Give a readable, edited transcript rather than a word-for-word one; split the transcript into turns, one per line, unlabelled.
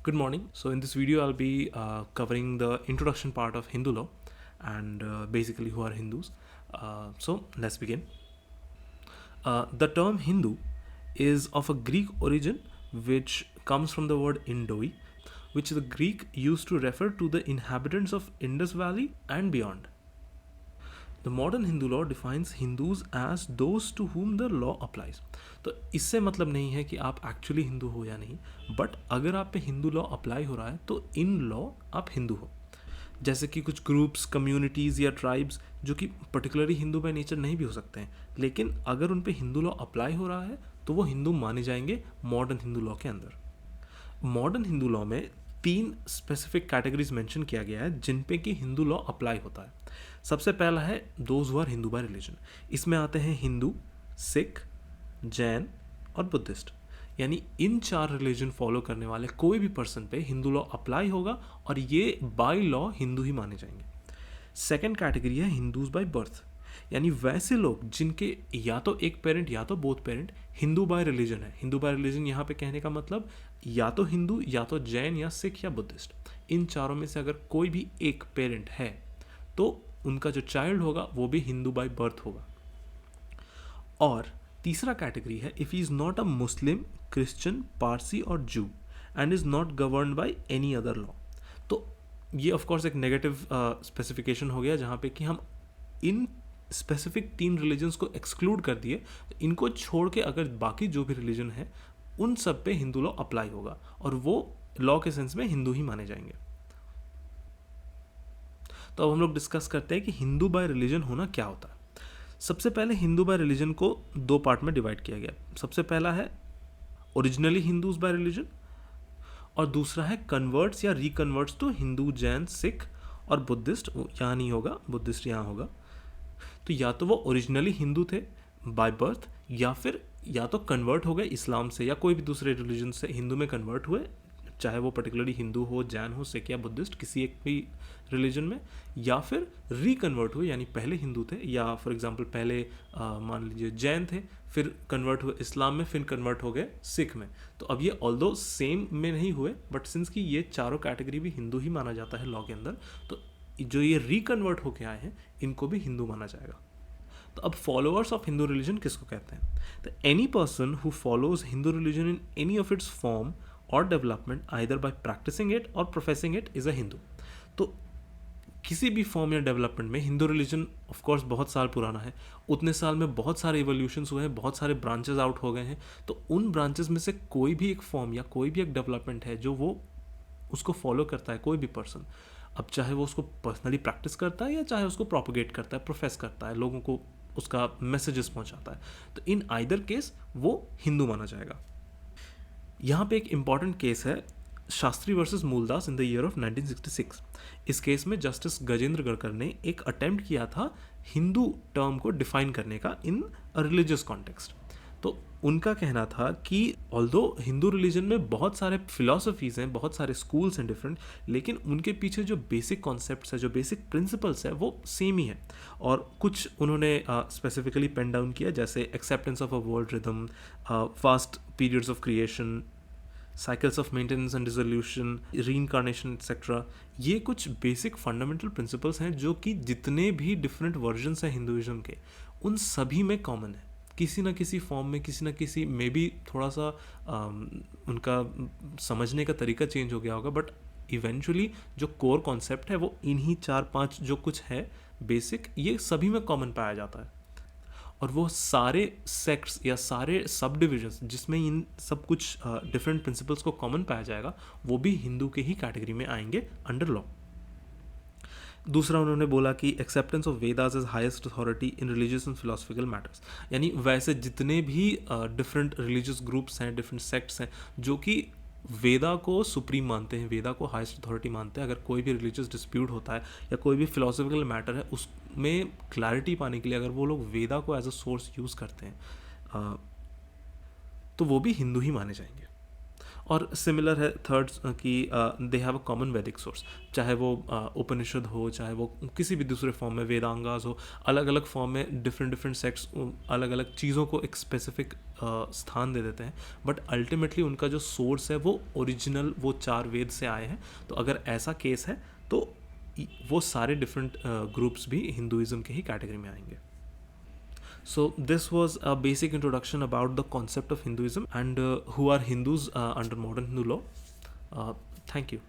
Good morning. So, in this video, I'll be covering the introduction part of Hindu law and basically who are Hindus. So, let's begin. The term Hindu is of a Greek origin which comes from the word Indoi, which the Greek used to refer to the inhabitants of Indus Valley and beyond. The modern Hindu law defines Hindus as those to whom the law applies. तो इससे मतलब नहीं है कि आप actually Hindu हो या नहीं, बट अगर आप पे हिंदू लॉ अप्लाई हो रहा है तो इन लॉ आप हिंदू हो. जैसे कि कुछ ग्रुप्स, कम्युनिटीज़ या ट्राइब्स जो कि पर्टिकुलरली हिंदू बाय नेचर नहीं भी हो सकते हैं, लेकिन अगर उन पे हिंदू लॉ अप्लाई हो रहा है तो वो हिंदू माने जाएंगे मॉडर्न हिंदू लॉ के अंदर. मॉडर्न हिंदू लॉ में 3 स्पेसिफिक कैटेगरीज मेंशन किया गया है जिन पे कि हिंदू लॉ अप्लाई होता है. सबसे पहला है those who are Hindu by religion. इसमें आते हैं हिंदू, सिख, जैन और बुद्धिस्ट. यानी इन 4 रिलीजन फॉलो करने वाले कोई भी पर्सन पे हिंदू लॉ अप्लाई होगा और ये बाय लॉ हिंदू ही माने जाएंगे. सेकेंड कैटेगरी है हिंदूज बाय बर्थ. यानी वैसे लोग जिनके या तो एक पेरेंट या तो both parent Hindu by religion है. हिंदू बाय रिलीजन यहाँ पे कहने का मतलब या तो हिंदू या तो जैन या सिख या बुद्धिस्ट. इन चारों में से अगर कोई भी एक पेरेंट है तो उनका जो चाइल्ड होगा वो भी हिंदू बाय बर्थ होगा. और तीसरा कैटेगरी है if he is not a Muslim, Christian, Parsi और जू and is not govern by any other law. तो ये ऑफकोर्स एक नेगेटिव स्पेसिफिकेशन हो गया जहाँ पे कि हम इन स्पेसिफिक 3 रिलीजन्स को एक्सक्लूड कर दिए. इनको छोड़ के अगर बाकी जो भी रिलीजन है उन सब पे हिंदू लॉ अप्लाई होगा और वो लॉ के सेंस में हिंदू ही माने जाएंगे. तो अब हम लोग डिस्कस करते हैं कि हिंदू बाय रिलीजन होना क्या होता है. सबसे पहले हिंदू बाय रिलीजन को 2 पार्ट में डिवाइड किया गया. सबसे पहला है ओरिजिनली हिंदूज बाय रिलीजन और दूसरा है कन्वर्ट्स या रिकन्वर्ट्स टू हिंदू, जैन, सिख और बुद्धिस्ट. यहाँ नहीं होगा, बुद्धिस्ट यहाँ होगा. तो या तो वो ओरिजिनली हिंदू थे बाय बर्थ या फिर या तो कन्वर्ट हो गए इस्लाम से या कोई भी दूसरे रिलीजन से हिंदू में कन्वर्ट हुए, चाहे वो पर्टिकुलरली हिंदू हो, जैन हो, सिख या बुद्धिस्ट, किसी एक भी रिलीजन में, या फिर रिकन्वर्ट हुए यानी पहले हिंदू थे या फॉर एग्जांपल पहले मान लीजिए जैन थे, फिर कन्वर्ट हुए इस्लाम में, फिर कन्वर्ट हो गए सिख में. तो अब ये ऑल्दो सेम में नहीं हुए बट सिंस कि ये चारों कैटेगरी भी हिंदू ही माना जाता है लॉ के अंदर, तो जो ये रिकन्वर्ट होके आए हैं इनको भी हिंदू माना जाएगा. तो अब फॉलोअर्स ऑफ हिंदू रिलीजन किसको कहते हैं? तो any person who follows Hindu religion in any of its form or development either by practicing it or professing it is a Hindu. तो किसी भी फॉर्म या डेवलपमेंट में हिंदू रिलीजन ऑफ कोर्स बहुत साल पुराना है. उतने साल में बहुत सारे इवोल्यूशंस हुए हैं, बहुत सारे ब्रांचेस आउट हो गए हैं. तो उन ब्रांचेस में से कोई भी एक फॉर्म या कोई भी एक डेवलपमेंट है जो वो उसको फॉलो करता है कोई भी पर्सन. अब चाहे वो उसको पर्सनली प्रैक्टिस करता है या चाहे उसको प्रोपोगेट करता है, प्रोफेस करता है, लोगों को उसका मैसेजेस पहुंचाता है, तो इन आइदर केस वो हिंदू माना जाएगा. यहाँ पे एक इम्पॉर्टेंट केस है Shastri versus Muldas in the year of 1966. इस केस में जस्टिस गजेंद्र गढ़कर ने एक अटेम्प्ट किया था हिंदू टर्म को डिफाइन करने का इन अ रिलीजियस कॉन्टेक्स्ट. तो उनका कहना था कि ऑल्दो हिंदू रिलीजन में बहुत सारे फिलॉसफीज़ हैं, बहुत सारे स्कूल्स हैं डिफरेंट, लेकिन उनके पीछे जो बेसिक कॉन्सेप्ट्स है, जो बेसिक प्रिंसिपल्स है वो सेम ही है. और कुछ उन्होंने स्पेसिफिकली पेन डाउन किया जैसे acceptance of a world rhythm, fast periods of creation, cycles of maintenance and dissolution, reincarnation etcetera. ये कुछ बेसिक फंडामेंटल प्रिंसिपल्स हैं जो कि जितने भी डिफरेंट वर्जन्स हैं हिंदुइज्म के उन सभी में कॉमन है. किसी ना किसी फॉर्म में, किसी ना किसी में भी थोड़ा सा उनका समझने का तरीका चेंज हो गया होगा, बट इवेंचुअली जो कोर कॉन्सेप्ट है वो इन्हीं 4-5 जो कुछ है बेसिक, ये सभी में कॉमन पाया जाता है. और वो सारे सेक्ट्स या सारे सब डिविजन्स जिसमें इन सब कुछ डिफरेंट प्रिंसिपल्स को कॉमन पाया जाएगा वो भी हिंदू के ही कैटेगरी में आएंगे अंडर लॉ. दूसरा उन्होंने बोला कि acceptance of Vedas is highest authority in religious and philosophical matters. यानी वैसे जितने भी डिफरेंट रिलीजियस ग्रुप्स हैं, डिफरेंट सेक्ट्स हैं जो कि वेदा को सुप्रीम मानते हैं, वेदा को हाईएस्ट अथॉरिटी मानते हैं, अगर कोई भी रिलीजियस डिस्प्यूट होता है या कोई भी फिलोसफिकल मैटर है उसमें क्लैरिटी पाने के लिए अगर वो लोग वेदा को एज अ सोर्स यूज़ करते हैं तो वो भी हिंदू ही माने जाएंगे. और सिमिलर है थर्ड कि दे हैव अ कॉमन वैदिक सोर्स, चाहे वो उपनिषद हो, चाहे वो किसी भी दूसरे फॉर्म में वेदांगास हो, अलग अलग फॉर्म में डिफरेंट डिफरेंट सेक्ट्स अलग अलग चीज़ों को एक स्पेसिफिक स्थान दे देते हैं, बट अल्टीमेटली उनका जो सोर्स है वो ओरिजिनल वो 4 वेद से आए हैं। तो अगर ऐसा केस है तो वो सारे डिफरेंट ग्रुप्स भी हिंदुइज्म के ही कैटेगरी में आएंगे। So this was a basic introduction about the concept of Hinduism and who are Hindus under modern Hindu law. Thank you.